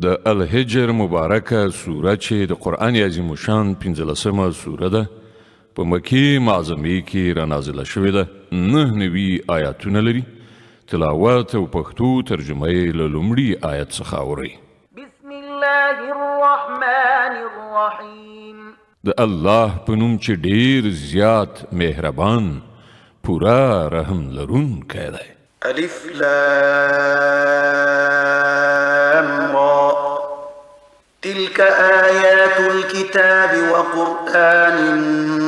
د الحجر مبارکه سوره چې د قرآن عظیم شان 15مه سوره ده په مکې معظمې کې رانازله شوې ده. 9 نوي آیاتونه لري. تلاوت او پښتو ترجمه یې له لومړي آیت څخه اورئ. بسم الله الرحمن الرحیم. د الله په نوم چې ډیر زیات مهربان پورا رحم لرونکی دی. الف لام را تلك آيات الكتاب وقرآن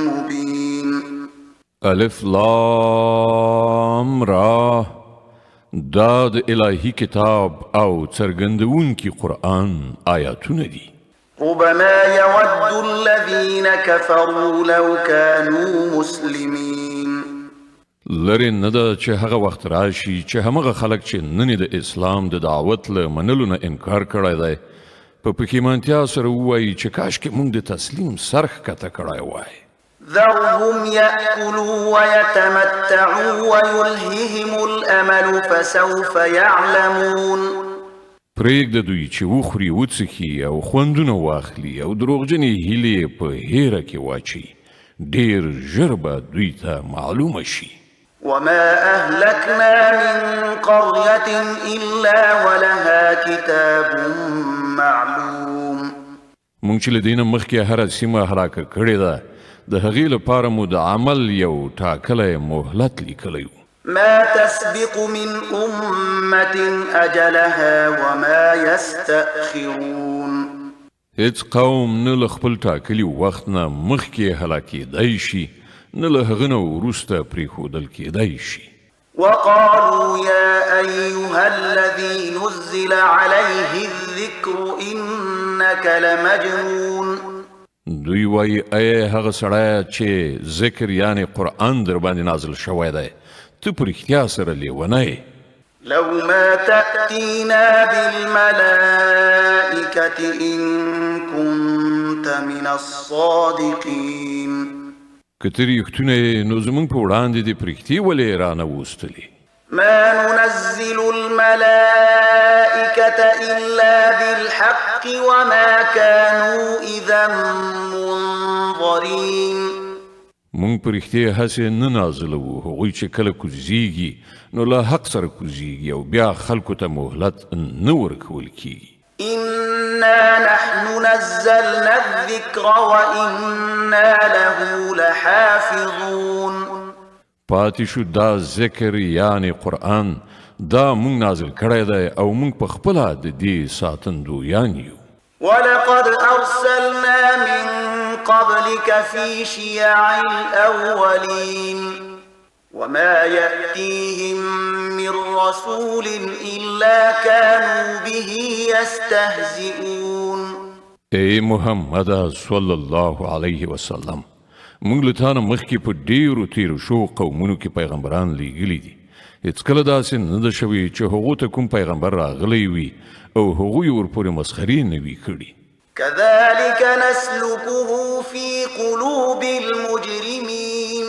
مبين. الف لام را دا د الهی کتاب او څرګندونکي قرآن آیاتونه دي. ربما يود الذين كفروا لو كانوا مسلمين. لري نه ده چې هغه وخت راشي چې همغه خلک چې نن د اسلام د دعوت له منلو نه انکار کړی دی په پښیمانتیا سره ووایي چې کاشکې موږ د تسلیم سر ښکته کړی وای. ذرهم يأكلوا ويتمتعوا ويلههم الأمل فسوف يعلمون. پرېږده دوی چې وخوري وڅښي او خوندونه واخلي او دروغجنې هیلې په هیره کې واچي. ډېر ژر به دوی ته معلومه شي. وما أهلكنا من قرية إلا ولها كتاب معلوم. مونږ چې له دې نه مخکې هره سیمه هلاکه کړې ده د هغې لپاره مو د عمل یو ټاکلی مهلت لیکلی و. ما تسبق من أمة أجلها وما يستأخرون. هیڅ قوم نه له خپل ټاکلي وخت نه مخکې هلاکېدی شي نه له هغه نه وروسته پرېښودل کېدی شي. وقالوا يا أيها الذي نزل عليه الذكر إنك لمجنون. دوی وایي ای هغه سړی چې ذکر یعنی قرآن در باندې نازل شوی دی ته په رښتیا سره لیونی. لو ما تأتينا بالملائكة إن كنت من الصادقين. که ته رښتونه یې نو زموږ په وړاندې دې پرښتې ولې رانه وستلې. ما ننزل الملائكة إلا بالحق وما كانوا إذا منظرين. مونږ په رښتیا هسې نه نازلوو هغوی چې کله کوزیږي نو له حق سره کوزیږي او بیا خلکو ته مهلت نه ورکول کیږي. إنا نحن نزلنا الذكر وإنا له لحافظون. پاتې شو دا ذکر یعنی قرآن دا مونږ نازل کړی دی او مونږ په خپله د دې ساتندویان یو. ولقد أرسلنا من قبلك في شيع الأولين وما يأتيهم من رسول إلا كانوا به يستهزئون. ای محمد صلی الله علیه وسلم مونږ له تا نه مخکې په ډېرو تیرو شو قومونو کې پیغمبران لیږلي دي. هېڅکله داسې نه ده شوي چې هغو ته کوم پیغمبر راغلی وي او هغوی ورپورې مسخرې نه وي کړي. كذلك نسلكه في قلوب المجرمين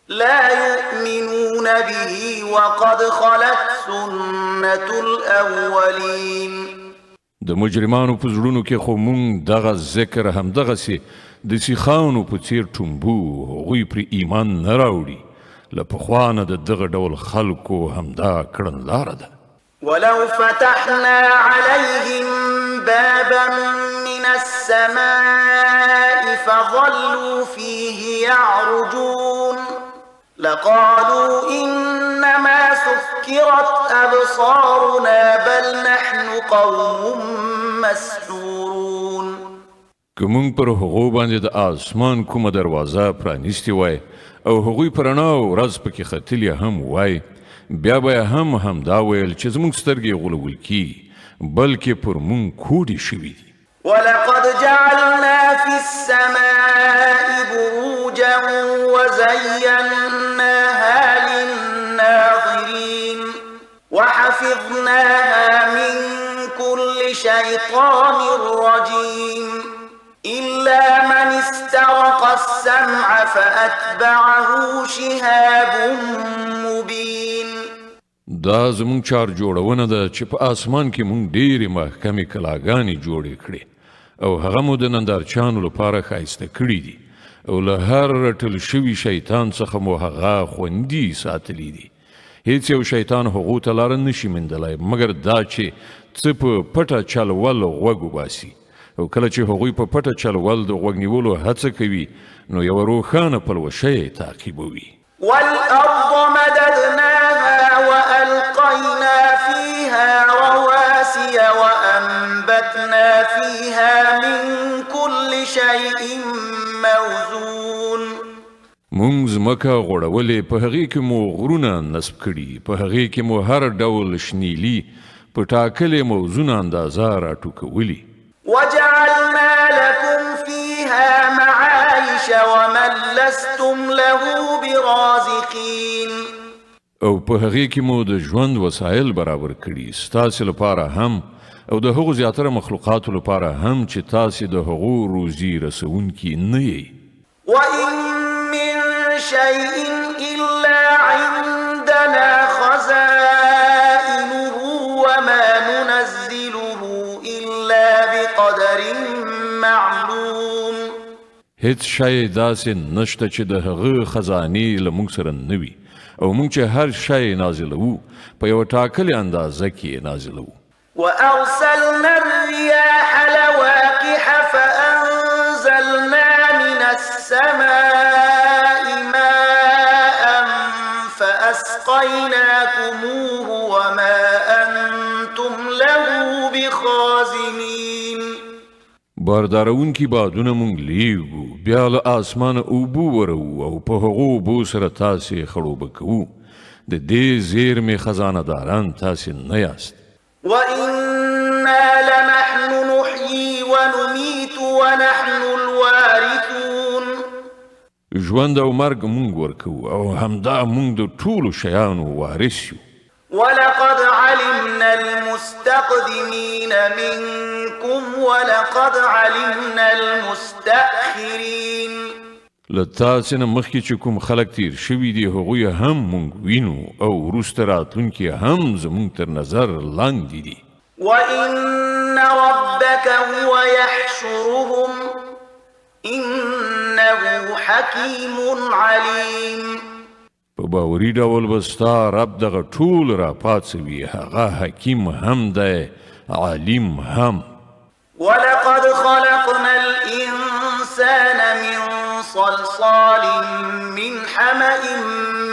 لا يؤمنون به وقد خلت سنة الأولين. د مجرمانو په زړونو کې خو مونږ دغه ذکر همدغسې د سیخانو په څیر ټومبو هغوی پرې ایمان نه راوړي. له پخوا نه د دغه ډول خلکو همدا کړنلاره ده. ولو فتحنا عليهم بابا من السماء فظلوا فيه يعرجون لقالوا إنما سكرت أبصارنا بل نحن قوم مسحورون. که مونږ پر هغو باندې د آسمان کومه دروازه پرانیستې وای او هغوی په رڼا ورځ پکې ختلي هم وای بیا به هم همدا ویل چې زموږ سترګې غولول کیږي بلکې پر مونږ کوډې شوي دي. ولقد جعلنا في السماء بروجا وزيناها للناظرين وحفظناها من كل شيطان رجيم إلا من استرق السمع فأتبعه شهاب مبين. دا زمونږ چار جوړونه ده چې په آسمان کې مونږ ډېرې محکمې کلاګانې جوړې کړې او هغه مو د نندارچیانو لپاره ښایسته کړي دي او له هر رټل شوي شیطان څخه مو هغه خوندي ساتلی دي. هیڅ یو شیطان هغو ته لاره نشي موندلی مګر دا چې څه په پټه چل ول غوږ وباسي او کله چې هغوی په پټه چل ول د غوږ نیولو هڅه کوي نو یوه روښانه پلوشه یې تعقیبوي. والأرض مددناها وألقينا فيها رواسي وأنبتنا فيها من كل شيء موزون. مونږ ځمکه غوړولې په هغې کې مو غرونه نصب کړي په هغې کې مو هر ډول شنیلي په ټاکلې موزونه اندازه راټوکولي. وجعلنا لكم فيها معايش ومن لستم له برازقين. او په هغې کې مو د ژوند وسایل برابر کړي ستاسې لپاره هم او د هغو زیاتره مخلوقاتو لپاره هم چې تاسې د هغو روزي رسونکي نه یئ. وإن من شيء إلا عندنا خزائنه وما ننزله إلا بقدر معلوم. هیڅ شی داسې نشته چې د هغه خزانې له موږ سره نه وي او موږ چې هر شی نازلوو په یوه ټاکلې اندازه کې نازلوو. وأرسلنا الرياح لواقح فأنزلنا من السماء ماء فأسقيناكموه وما أنتم له بخازنين. باردارونکي بادونه مونږ لیږو بیا له آسمانه اوبو ورو او په هغو اوبو سره تاسې خړوبه کوو. د دې زیرمې خزانه داران تاسې نه یاست. وإنا لنحن نحيي ونميت ونحن الوارثون. ژوند او مرګ مونږ ورکوو او همدا مونږ د ټولو شیانو وارث یو. ولقد علمنا المستقدمين منكم ولقد علمنا المستأخرين. له تاسې نه مخکې چې کوم خلک تیر شوي دي هغوی هم مونږ وینو او وروسته راتلونکي هم زمونږ تر نظر لاندې دي. وإن ربك هو يحشرهم إنه حكيم عليم. په باوري ډول به ستا رب دغه ټول راپاڅوي هغه حکیم هم دی علیم هم. ولقد خلقنا الإنسان من صلصال من حمأ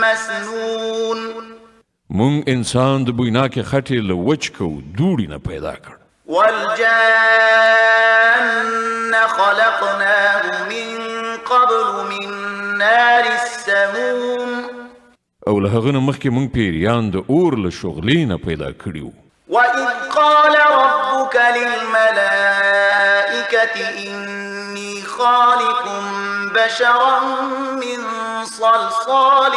مسنون. مونږ انسان د بویناکې خټې له وچکو دوړي نه پیدا کړ. والجان خلقناه من قبل من نار السموم. او له هغه نه مخکې مونږ پیریان د اور له شغلې نه پیدا کړي وو. وإذ قال ربك للملائكة إني خالق بشرا من صلصال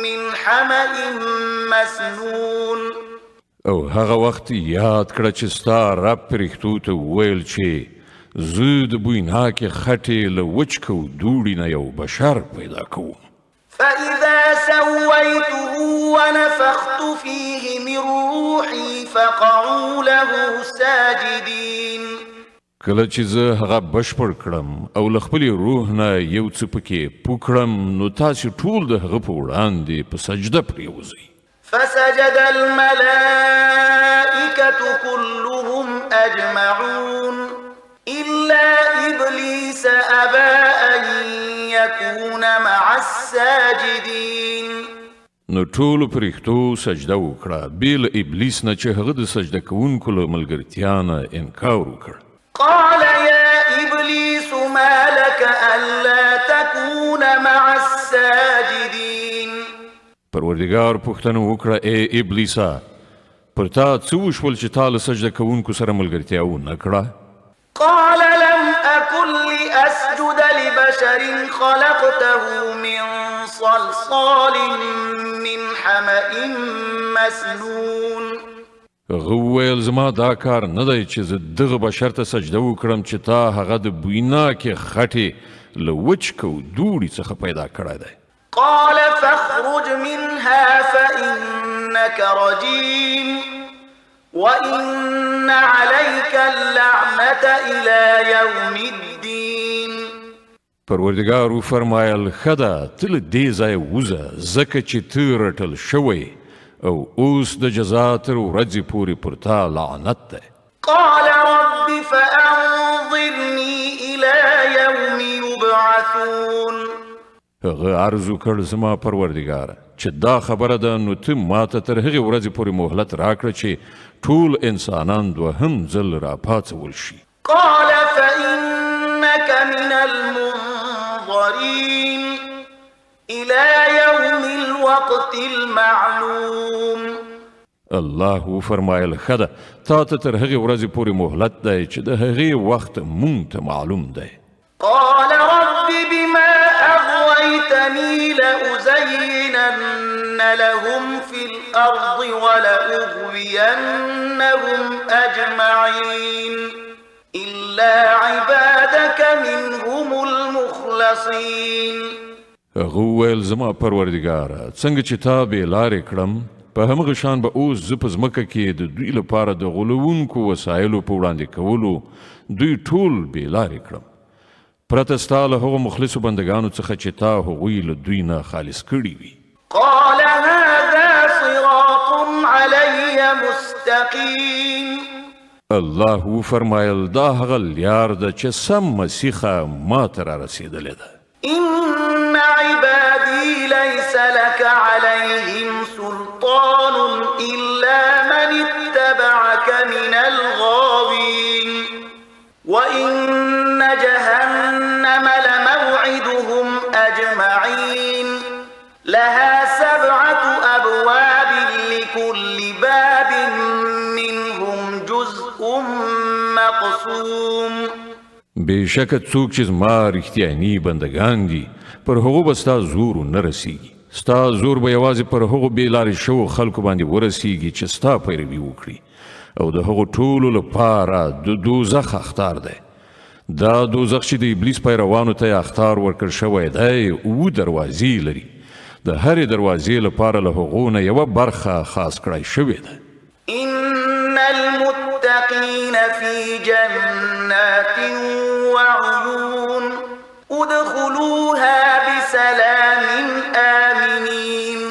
من حمأ مسنون. او هغه وخت یاد کړه چې ستا رب پرښتو ته وویل چې زه د بویناکې خټې له وچکو دوړي نه یو بشر پیدا کوم. فإذا سويته ونفخت فيه من روحي فقعوا له ساجدين. کله چې زه هغه بشپړ کړم او له خپلې روح نه یو څه پکې پوکړم نو تاسې ټول د هغه په وړاندې په سجده پرېوځئ. فسجد الملائكة كلهم أجمعون إلا إبليس أبى أن يكون مع الساجدين. نو ټولو پرښتو سجده وکړه بې له ابلیس نه چې هغه د سجده کوونکو له ملګرتیا نه انکار وکړ. قال يا إبليس ما لك ألا تكون مع الساجدين. پروردګار پوښتنه وکړه ای ابلیسا پر تا څه وشول چې تا له سجده کوونکو سره ملګرتیا ونه کړه؟ قال لم أكن لأسجد لبشر خلقته من صلصال من حمأ مسنون. هغه وویل زما دا کار نه دی چې زه دغه بشر ته سجده وکړم چې تا هغه د بویناکې خټې له وچکو دوړي څخه پیدا کړی دی. قال فاخرج منها فإنك إنك رجيم وإن عليك اللعنة إلى يوم الدين. پروردگار فرمایل خدا تل دې ځای وزه ځکه چې ته رټل شوی او اوس د جزا تر ورځې پورې پر تا لعنت ده. قال رب فأنظرني إلى يوم يبعثون. هغه عرض وکړ زما پروردگار چې دا خبره ده نو ته ماته تر هغې ورځې پورې مهلت راکړه چې ټول انسانان دوهم ځل راپاڅول شي. قال فإنك من المنظرين إلى يوم الوقت المعلوم. الله فرمایل خدا تا ته تر هغې ورځې پورې مهلت دی چې د هغې وخت مونږ ته معلوم دی. قال رب بما أغويتني لأزينن لهم في الأرض ولأغوينهم أجمعين إلا عبادك منهم المخلصين. هغه وویل زما پروردګاره څنګه چې تا بې لارې کړم په همغه شان به اوس زه په ځمکه کې د دوی لپاره د غولونکو وسایلو په وړاندې کولو دوی ټول بې لارې کړم پرته ستا له هغو مخلصو بندګانو څخه چې تا هغوی له دوی نه خالص کړي وي. قال هذا صراط علي مستقيم. الله فرمایل دا هغه لار ده چې سم مسیخه ما ته رارسېدلې ده. إن عبادي ليس لك عليهم سلطان إلا من اتبعك من الغاوين وإن جهنم لموعدهم أجمعين لها 7 أبواب لكل باب منهم جزء مقسوم. بېشکه څوک چې زما رښتیاني بندګان دي پر هغو به ستا زور نه رسیږي. ستا زور به یوازې پر هغو بې لارې شوو خلکو باندې ورسیږي چې ستا پیروي وکړي او د هغو ټولو لپاره د دوزخ اختار دی. دا دوزخ چې د ابلیس پیروانو ته اختار ورکړ شوی دی 7 دروازې لري. د هرې دروازې لپاره له هغو نه یوه برخه خاص کړی شوې ده. إن المتقين في جنات وعيون ادخلوها بسلام آمنين.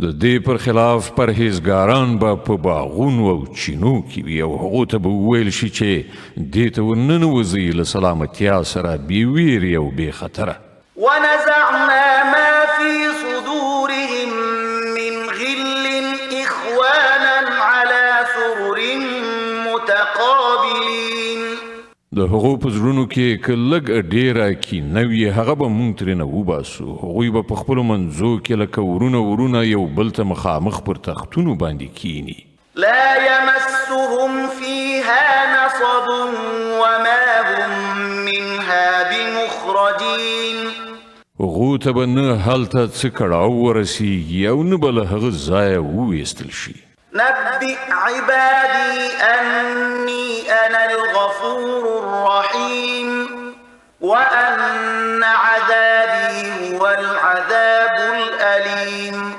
د دې پر خلاف پرهیزګاران به په باغونو او چینو کې وي او هغو ته به وویل شي چې دې ته ورننوځئ له سلامتیا سره بې ویرې او بې خطره. ونزعنا ما في صدورهم من غل إخوانا على سرر متقابلين. د هغو په زړونو کې که لږ ډېره کینه وي هغه به مونږ ترېنه وباسو. هغوی به په خپلو منځو کې لکه ورونه یو بل ته مخامخ پر تختونو باندې کینی. لا يمسهم فيها نصب وما هم منها بمخرجين. هغو ته به نه هلته څه کړاو ورسیږي او نه به له هغه ځایه وویستل شي. نبئ عبادي أني أنا الغفور الرحيم وأن عذابي هو العذاب الأليم.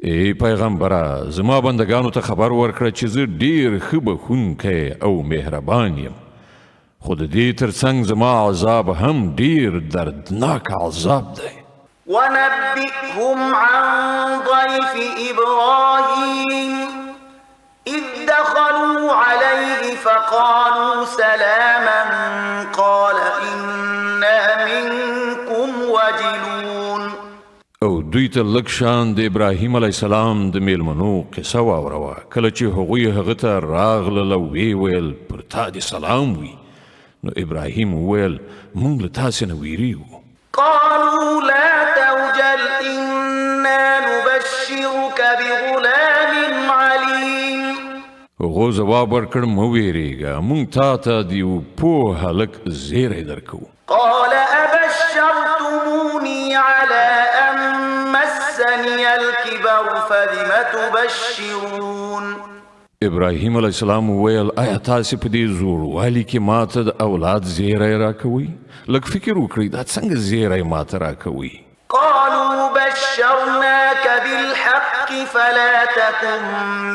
ای پیغمبره زما بندگانو ته خبر ورکړه چې زه ډیر ښه بخښونکی او مهربان یم خو د دې ترڅنګ زما عذاب هم ډیر دردناک عذاب دی. ونبئهم عن ضيف إبراهيم إذ دخلوا عليه فقالوا سلاما قال إنا منكم وجلون. او دوی ته لږ شان د ابراهیم علیه السلام د میلمنو قصه واوروه کله چې هغوی هغه ته راغلل او ویې ویل پر تا دې سلام وي. نو ابراهیم وویل موږ له تاسې نه ویریږو. قالوا لا توجل إنا نبشرك بغلام عليم. هغو ځواب ورکړ مه ویرېږه موږ تا ته د یو پوه هلک زیری درکوو. قال أبشرتموني على أن مسني الكبر فبم تبشرون. ابراهیم علیه السلام وویل آیا تاسې په دې زوړوالي کې ما ته د اولاد زیری راکوئ؟ لږ فکر وکړئ دا څنګه زیری ما ته راکوئ؟ قالوا بشرناك بالحق فلا تكن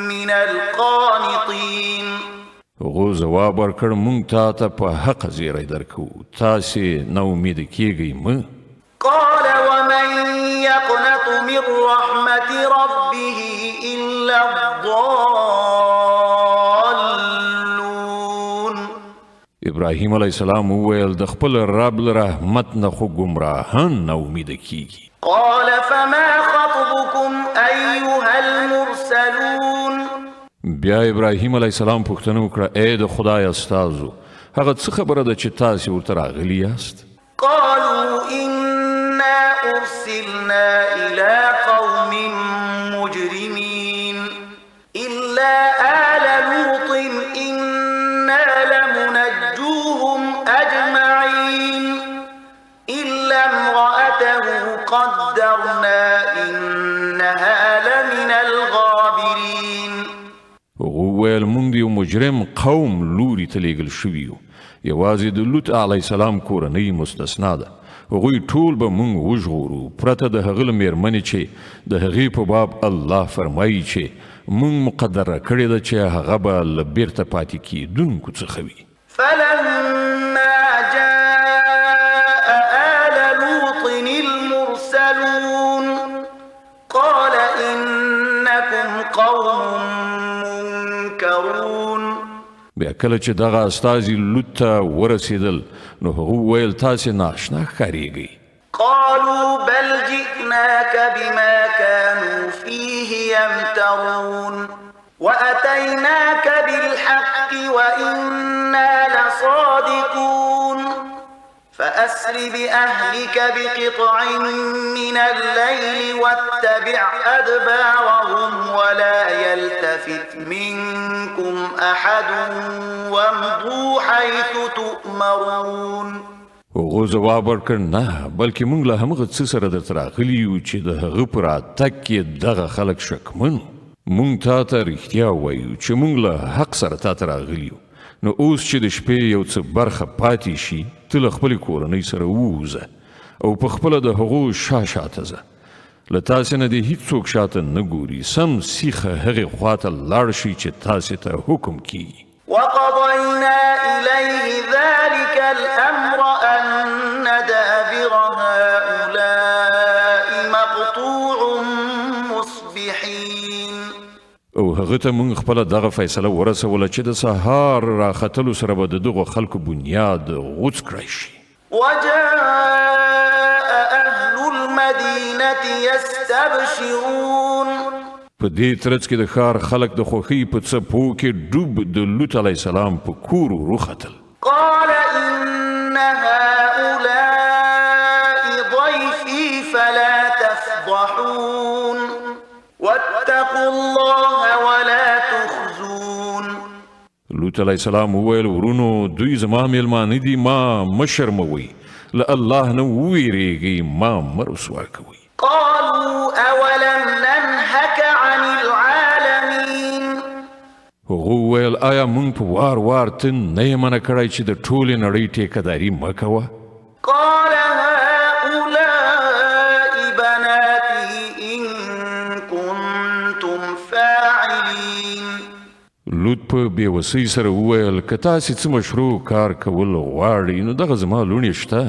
من القانطين. هغو ځواب ورکړ موږ تا ته په حق زیری درکو تاسې نا امیده کیږئ مه. قال ومن يقنط من رحمة ربه إلا الضالون. ابراهیم علیه السلام وویل د خپل رب له رحمت نه خو ګمراهان نا امیده کیږي. قال فما خطبكم أيها المرسلون. بیا ابراهیم علیه السلام پوښتنه وکړه ای د خدای استازو هغه څه خبره ده چې تاسې ورته راغلي یاست؟ قالوا إنا أرسلنا إلى قوم مجرمين إلا آل لوط إنا لمنجوهم أجمعين إلا امرأته قدرنا إنها لمن الغابرين. هغو ویل موږ د یو مجرم قوم لوري ته لیږل شوي یو یوازې د لوط علیه السلام کورنۍ مستثنا ده. هغوی ټول به موږ وژغورو پرته د هغه له مېرمنې چې د هغې په باب الله فرمایي چې موږ مقدره کړې ده چې هغه به له بیرته پاتې کېدونکو څخه وي. فلما جاء آل لوط المرسلون قال إنكم قوم منكرون. بیا کله چې دغه استازي لوط ته ورسېدل نو هغو ویل تاسې ناشنا ښکارېږئ. قالوا بل جئناك بما كانوا فيه يمترون وأتيناك بالحق وإنا لصادقون. فأسر بأهلك بقطع من الليل واتبع أدبارهم ولا يلتفت منكم أحد وامضوا حيث تؤمرون. هغو ځواب ورکړ نه بلکې موږ له همغه څه سره درته راغلي یو چې د هغه په راتګ کې دغه خلک شکمن وو. موږ تا ته رښتیا وایو چې موږ له حق سره تا ته راغلي یو. نو اوس چې د شپې یو څه برخه پاتې شي ته له خپلې کورنۍ سره ووځه او په خپله د هغو شاته ځه. له تاسې نه دې هیڅوک شاته نه ګوري سم سیخه هغې خواته لاړ شي چې تاسې ته حکم کیږي. وقضينا إليه ذلك الأمر أن دابر هؤلاء مقطوع مصبحين. او هغه ته موږ خپله دغه فیصله ورسوله چې د سهار راختلو سره به د دغو خلکو بنیاد غوڅ کړی شي. وجاء أهل المدينة يستبشرون. په دې ترڅ کې د ښار خلک د خوښۍ په څپو کې ډوب د لوط علیه السلام په کور وروختل. قال إن هؤلاء ضيفي فلا تفضحون واتقوا الله ولا تخزون. لوط علیه السلام وویل ورونو دوی زما میلمانه دي ما مه شرموئ له الله نه وویریږئ ما مه رسوا کوئ. قالوا أولم ننهك عن العالمين. هغو ویل آیا موږ په وار وار ته نه یې منع کړی چې د ټولې نړۍ ټیکهداري مه کوه؟ قال هؤلاء بناتي إن كنتم فاعلين. لوط په بېوسۍ سره وویل که تاسې څه مشروع کار کول غواړئ نو دغه زما لوڼې شته.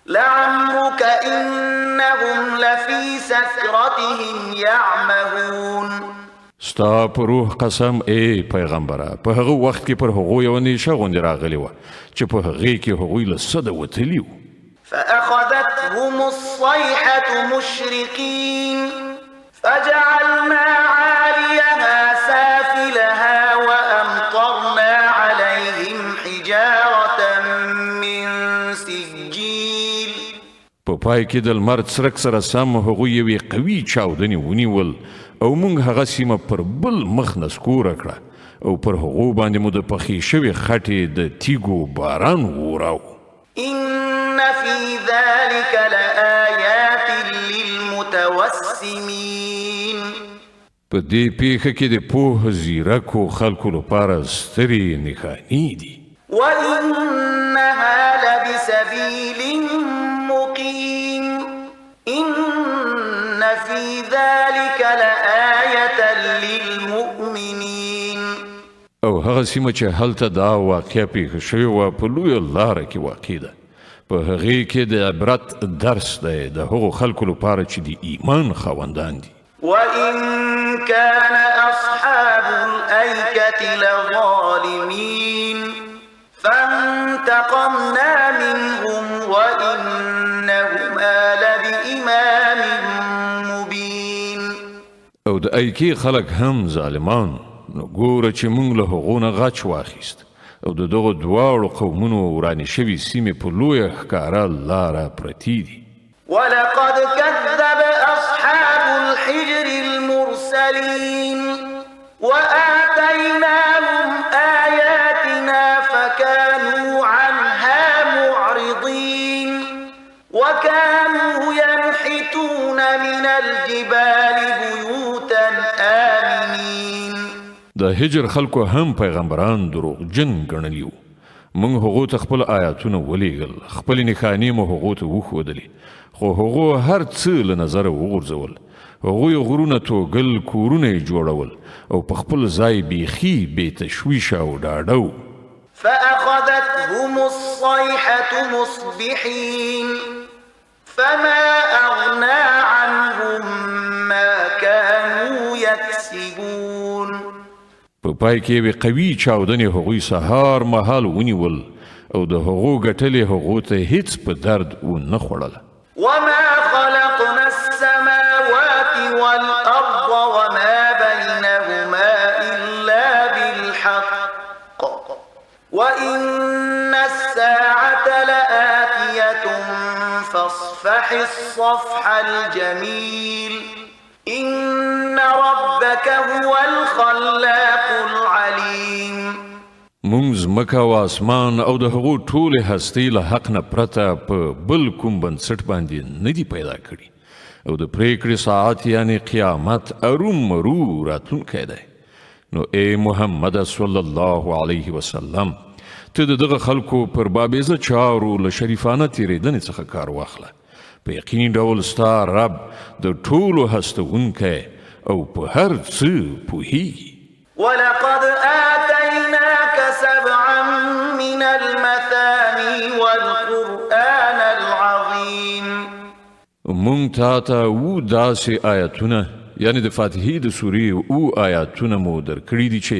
لعمرك إنهم لفي سكرتهم يعمهون. ستا په روح قسم ای پیغمبره په هغه وخت کې پر هغو یوه نیشه غوندې راغلې وه چې په هغې کې هغوی له سده وتلي وو. فأخذتهم الصيحة مشرقين فجعلنا عاليها سافلها وأمطرنا عليهم حجارة من سجيل. په پای کې د لمر څرک سره سم هغوی یوې قوي چاودنې ونیول او موږ هغه سیمه پر بل مخ نسکوره کړه او پر هغو باندې مو د پخې شوې خټې د تیږو باران ووراو. إن في ذلك لآيات للمتوسمين. په دې پیښه کې د پوه زیرکو خلکو لپاره سترې نښانې دي. وإنها لبسبيل مقيم. إن هغه سیمه چې هلته دا واقعه پیښه شوې وه په لویه لاره کې واقع ده په هغې کې د عبرت درس دی د هغو خلکو لپاره چې د ایمان خاوندان دي وإن كان أصحاب الأيكة لظالمين فانتقمنا منهم وإنهما لبإمام مبين او د ایکې خلک هم ظالمان نو ګوره چې موږ له هغو نه غچ واخیست او د دغو دواړو قومونو ورانې شوي سیمې په لویه ښکاره لاره پرتې دي ولقد كذب أصحاب الحجر المرسلين وآتيناهم آياتنا فكانوا عنها معرضين وكانوا ينحتون من الجبال بيوتا آمنين د هجر خلکو هم پیغمبران دروغجن ګڼلي وو موږ هغو ته خپل آیاتونه ولیږل خپلې نښانې مو هغو ته وښودلې خو هغو هر څه له نظره وغورځول هغوی غرونه توږل کورونه یې جوړول او په خپل ځای بیخي بې تشویشه او ډاډه و فأخذتهم الصيحة مصبحين فما أغنى عنهم ما كانوا يكسبون په پای کې یوې قوي چاودنې هغوی سهار مهال ونیول او د هغو ګټلې هغو ته هیڅ په درد ونه خوړله وما خلقنا السماوات والأرض وما بينهما إلا بالحق وإن الساعة لآتية فاصفح الصفح الجميل إن ربك هو الخلاق العليم مونږ ځمکه او اسمان او د هغو ټولې هستۍ له حق نه پرته په بل کوم بنسټ باندې نه دي پیدا کړي او د پریکړې ساعت یعنې قیامت ارومرو راتلونکی دی نو ای محمد صلی الله علیه وسلم ته د دغه خلکو پر بابیزه چارو له شریفانه تېرېدنې څخه کار واخله په یقیني ډول ستا رب د ټولو هستوونکی او په هر څه پوهیږي ولقد آتيناك سبعا من المثاني والقرآن العظيم مونږ تا ته اووه داسې آیتونه یعنې د فاتحې د سورې اووه آیاتونه مو درکړي دي چې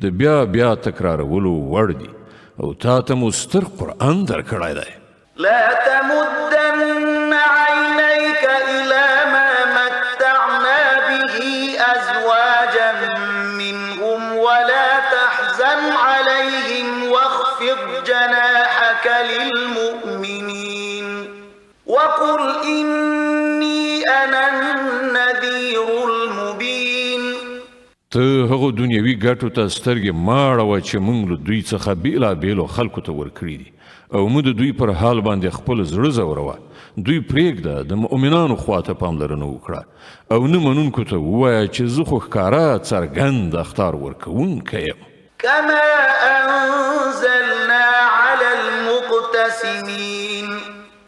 د بیا بیا تکرارولو وړ دي او تا ته مو ستر قرآن درکړی دی لا تمدن عينيك إلى ما متعنا به أزواجا منهم ولا تحزن عليهم واخفض جناحك للمؤمنين وقل إني أنا النذير المبين ته هغو دنیوي ګټو ته سترګې مه اړوه چې موږ له دوی څخه بېلابېلو خلکو ته ورکړي دي او موږ د دوی پر حال باندې خپل زړه ځوروه دوی پرېږده د مؤمنانو خواته پاملرنه وکړه او نه منونکو ته ووایه چې زه خو ښکاره څرګند اخطار ورکوونکی یم كما أنزلنا على المقتسمين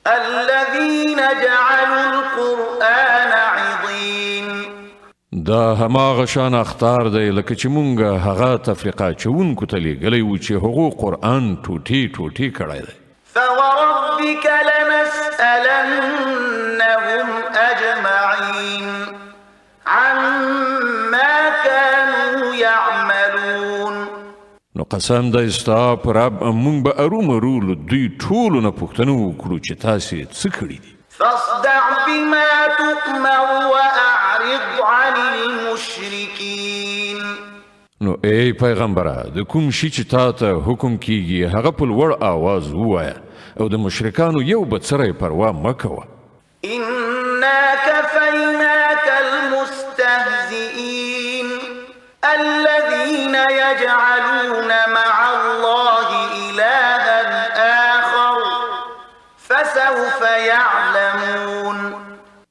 الذين جعلوا القرآن عضين دا هماغه شان اخطار دی لکه چې مونږ هغه تفریقه چونکو ته لیږلی و چې هغو قرآن ټوټې ټوټې کړی دی فوربك لنسألنهم أجمعين عما كانوا يعملون نو قسم دی ستا په رب مونږ به ارومرو له دوی ټولو نه پوښتنه وکړو چې تاسې څه کړي دي فاصدع بما تؤمر وأعرض عن المشركين نو ای پیغمبره د کوم شي چې تا ته حکم کیږي هغه په لوړ آواز ووایه او د مشرکانو یو بڅری پروا مه کوه إنا كفيناك المستهزئين الذين يجعلون مع الله إلها آخر فسوف يعلمون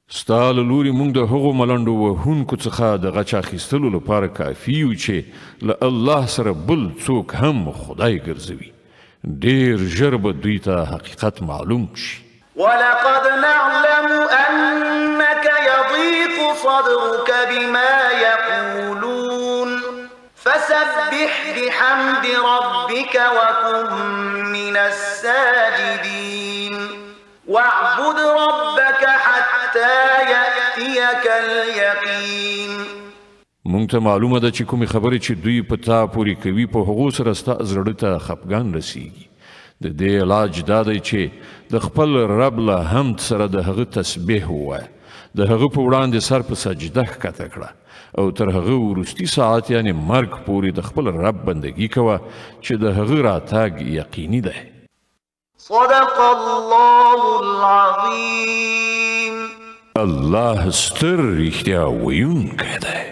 ستا له لوري موږ د هغو ملنډو وهونکو څخه د غچ اخیستلو لپاره کافي یو چې له الله سره بل څوک هم خدای ګرځوي ډېر ژر به دوی ته حقیقت معلوم شي ولقد نعلم أنك يضيق صدرك بما يقولون فسبح بحمد ربك وكن من الساجدين واعبد ربك حتى يأتيك اليقين. مونږ ته معلومه ده چې کومې خبرې چې دوی په تا پورې کوي په هغو سره ستا زړه ته خفګان رسیږي. د دې علاج دا دی چې د خپل رب له حمد سره د هغه تسبیح ووایه، د هغه په وړاندې سر په سجده ښکته کړه او تر هغه وروستي ساعت یعنې مرګ پورې د خپل رب بندګي کوه چې د هغه راتګ یقیني دی. صدق الله العظیم. الله ستر رښتیا ویونکی دی.